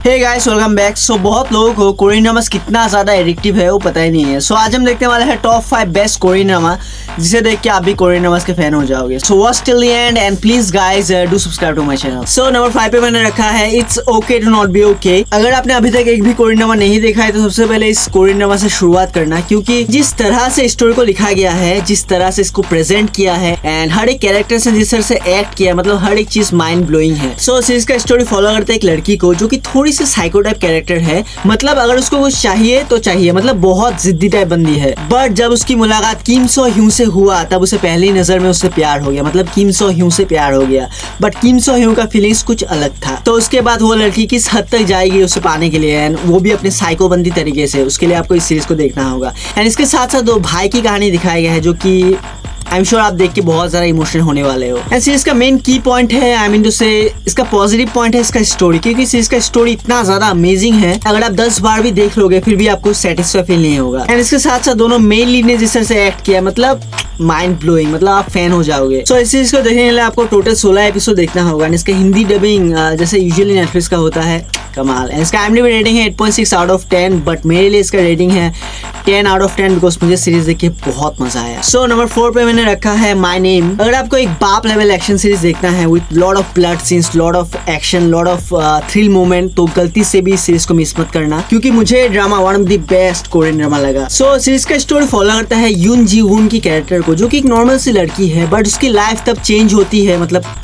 हे guys welcome back. So बहुत लोगों को कोरियन ड्रामास कितना ज़्यादा एडिक्टिव है वो पता ही नहीं है। सो आज हम देखने वाले हैं टॉप 5 बेस्ट कोरियन ड्रामा जिसे देख के आप भी कोरियन ड्रामास के फैन हो जाओगे। So watch till the end and please guys do subscribe to my channel. So number 5 पे मैंने रखा है it's okay to not be okay. अगर आपने अभी तक एक भी कोरियन ड्रामा नहीं देखा है तो सबसे पहले इस कोरियन ड्रामा से शुरुआत करना, क्योंकि जिस तरह से स्टोरी को लिखा गया है, जिस तरह से इसको प्रेजेंट किया है एंड हर एक कैरेक्टर से जिस तरह से एक्ट किया, मतलब हर एक चीज माइंड ब्लोइंग है। सो सीरीज का स्टोरी फॉलो करता है एक लड़की को जो कि थोड़ी सी साइको टाइप कैरेक्टर है। मतलब अगर उसको कुछ चाहिए तो चाहिए, मतलब बहुत जिद्दी टाइप बंदी है। बट जब उसकी मुलाकात किम सो ह्यू से हुआ तब उसे पहली नजर में उससे प्यार हो गया, मतलब किम सो ह्यू से प्यार हो गया। बट किम सो ह्यू का फीलिंग्स कुछ अलग था। तो उसके बाद वो लड़की किस हद तक जाएगी उसे पाने के लिए, एंड वो भी अपने साइको बंदी तरीके से, उसके लिए आपको इस सीरीज को देखना होगा। एंड इसके साथ साथ दो भाई की कहानी दिखाई गई है जो कि आई एम श्योर आप देख के बहुत ज्यादा इमोशनल होने वाले हो। एंड सीरीज का मेन की पॉइंट है, आई मीन टू से इसका पॉजिटिव पॉइंट है इसका स्टोरी, क्योंकि सीरीज का स्टोरी इतना ज्यादा अमेजिंग है, अगर आप 10 बार भी देख लोगे फिर भी आपको सेटिस्फाई फील नहीं होगा। एंड इसके साथ साथ दोनों मेन लीड ने जिस तरह से एक्ट किया, मतलब माइंड ब्लोइंग, मतलब आप फैन हो जाओगे। सो इस सीरीज को देखने के लिए आपको टोटल 16 एपिसोड देखना होगा। एंड इसका हिंदी डबिंग जैसे यूजुअली नेटफ्लिक्स का होता है, कमाल। एंड इसका IMDb रेटिंग है 8.6 आउट ऑफ 10, बट मेरे लिए इसका रेटिंग है 10 आउट ऑफ 10 बिकॉज मुझे सीरीज देख के बहुत मजा आया। सो नंबर 4 पे मैंने रखा है माय नेम। अगर आपको एक बाप लेवल एक्शन सीरीज देखना है with lot of blood scenes, lot of action, lot of thrill moment, तो गलती से भी इस सीरीज को मिस मत करना, क्योंकि मुझे drama one of the best Korean drama लगा। सो सीरीज का स्टोरी फॉलो करता है यून जी वून की कैरेक्टर को, जो कि एक नॉर्मल सी लड़की है, बट उसकी लाइफ तब चेंज होती है, मतलब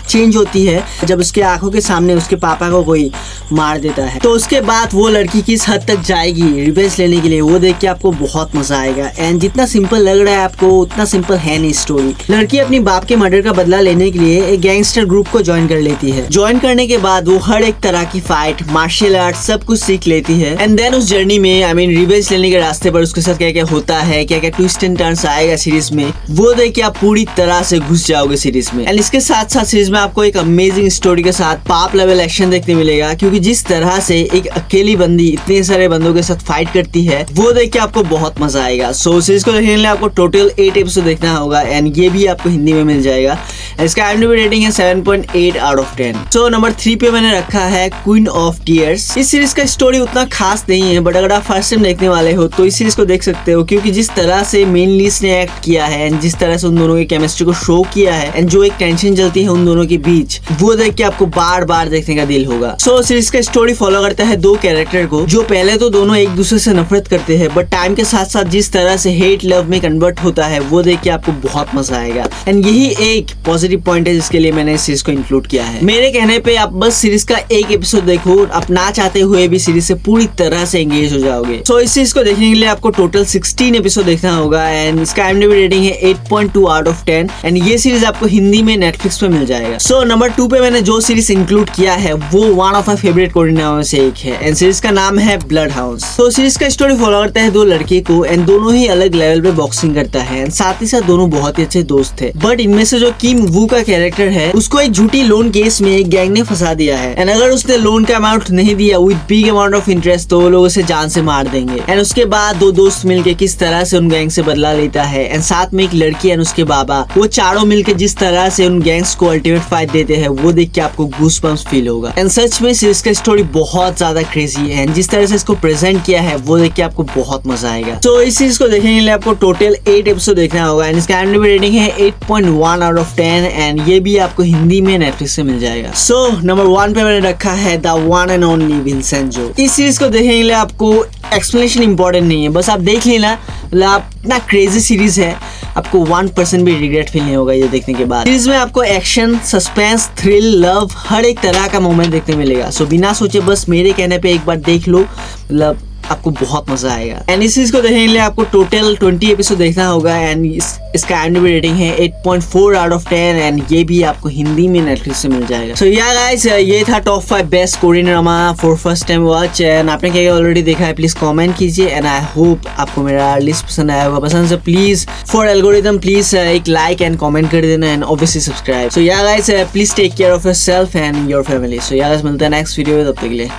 चेंज होती है जब उसके आंखों के सामने उसके पापा को कोई मार देता है। तो उसके बाद वो लड़की किस हद तक जाएगी रिवेंज लेने के लिए, वो देख के आपको बहुत मजा आएगा। एंड जितना सिंपल लग रहा है आपको उतना सिंपल है नहीं स्टोरी। लड़की अपनी बाप के मर्डर का बदला लेने के लिए एक गैंगस्टर ग्रुप को ज्वाइन कर लेती है। ज्वाइन करने के बाद वो हर एक तरह की फाइट, मार्शल आर्ट सब कुछ सीख लेती है। एंड देन उस जर्नी में आई मीन रिवेंज लेने के रास्ते पर उसके साथ क्या क्या होता है, क्या क्या ट्विस्ट एंड टर्न्स आएगा सीरीज में, वो देख के आप पूरी तरह से घुस जाओगे सीरीज में। एंड इसके साथ साथ सीरीज में आपको एक अमेजिंग स्टोरी के साथ पाप लेवल एक्शन देखने मिलेगा, क्योंकि जिस तरह से एक अकेली बंदी इतने सारे बंदों के साथ फाइट करती है वो देख के आपको बहुत मजा आएगा। सो सीरीज को देखने के लिए आपको टोटल 8 एपिसोड देखना होगा, एंड ये भी आपको हिंदी में मिल जाएगा। इसका IMDb रेटिंग है 7.8 आउट ऑफ 10। सो नंबर 3 पे मैंने रखा है क्वीन ऑफ टीयर्स। इस सीरीज का स्टोरी उतना खास नहीं है, बट अगर आप फर्स्ट टाइम देखने वाले हो तो इस सीरीज को देख सकते हो, क्योंकि जिस तरह से मेन लीड्स ने एक्ट किया है एंड जिस तरह से उन दोनों की केमिस्ट्री को शो किया है एंड जो एक टेंशन चलती है उन दोनों के बीच, वो देख के आपको बार बार देखने का दिल होगा। सो सीरीज का स्टोरी फॉलो करता है दो कैरेक्टर को, जो पहले तो दोनों एक दूसरे से नफरत करते हैं, बट टाइम के साथ साथ जिस तरह से हेट लव में कन्वर्ट होता है वो देख के आपको बहुत मजा आएगा। एंड यही एक पॉजिटिव पॉइंट है जिसके लिए मैंने इस सीरीज को इंक्लूड किया है। मेरे कहने पे आप बस सीरीज का एक एपिसोड देखो, आप ना चाहते हुए भी सीरीज से पूरी तरह से एंगेज हो जाओगे। सो इस सीरीज को देखने के लिए आपको टोटल 16 एपिसोड देखना होगा, एंड इसका IMDb रेटिंग है 8.2 आउट ऑफ 10, एंड ये सीरीज आपको हिंदी में नेटफ्लिक्स पे मिल जाएगा। सो नंबर 2 पे मैंने जो सीरीज इंक्लूड किया है वो one of my favourite Korean drama में से एक है, एंड सीरीज का नाम है ब्लड हाउस। तो सीरीज का स्टोरी फॉलो करता है दो लड़के को, एंड दोनों ही अलग लेवल पे बॉक्सिंग करता है, एंड साथ ही साथ दोनों बहुत ही अच्छे दोस्त थे। बट इनमें से जो किम वू का कैरेक्टर है उसको एक झूठी लोन केस में एक गैंग ने फंसा दिया है, एंड अगर उसने लोन का अमाउंट नहीं दिया with big amount of interest तो वो लोग उसे जान से मार देंगे। एंड उसके बाद दो दोस्त मिलके किस तरह से उन गैंग से बदला लेता है, एंड साथ में एक लड़की एंड उसके बाबा, वो चारों मिलके जिस तरह से उन गैंग्स को अल्टीमेट फाइट देते हैं वो देख के आपको गूज़बम्प्स फील होगा। एंड सच में सीरीज का स्टोरी बहुत ज्यादा क्रेजी है, एंड जिस तरह से इसको प्रेजेंट किया है वो देख के आपको बहुत मजा आएगा। तो इस सीरीज को देखने के लिए आपको टोटल 8 एपिसोड देखना होगा, एंड इसका IMDb रेटिंग है 8.1 आउट ऑफ 10, एंड ये भी आपको हिंदी में नेटफ्लिक्स से मिल जाएगा। सो नंबर 1 पे मैंने रखा है the one and only Vincenzo. इस सीरीज को देखने के लिए आपको एक्सप्लेनेशन इंपॉर्टेंट नहीं है, बस आप देख लेना, मतलब इतना क्रेजी सीरीज है आपको 1% भी रिग्रेट फील नहीं होगा ये देखने के बाद। सीरीज में आपको एक्शन, सस्पेंस, थ्रिल, लव हर एक तरह का मोमेंट देखने मिलेगा। सो बिना सोचे बस मेरे कहने पे एक बार देख लो, मतलब आपको बहुत मजा आएगा। एंड इस सीरीज को देखने के लिए आपको टोटल 20 एपिसोड देखना होगा, एंड इसका IMDb रेटिंग है 8.4 आउट ऑफ 10, एंड ये भी आपको हिंदी में नेटफ्लिक्स से मिल जाएगा। सो या गाइस, ये था top 5 best Korean drama for first time watch, and आपने क्या ऑलरेडी देखा है प्लीज कमेंट कीजिए, एंड आई होप आपको मेरा लिस्ट पसंद आया होगा। पसंद से प्लीज फॉर एल्गोरिथम प्लीज एक लाइक एंड कमेंट कर देना, and obviously subscribe. So yeah guys, please take care of yourself and your family. So yeah guys, मिलते हैं नेक्स्ट वीडियो में, तब तक के लिए।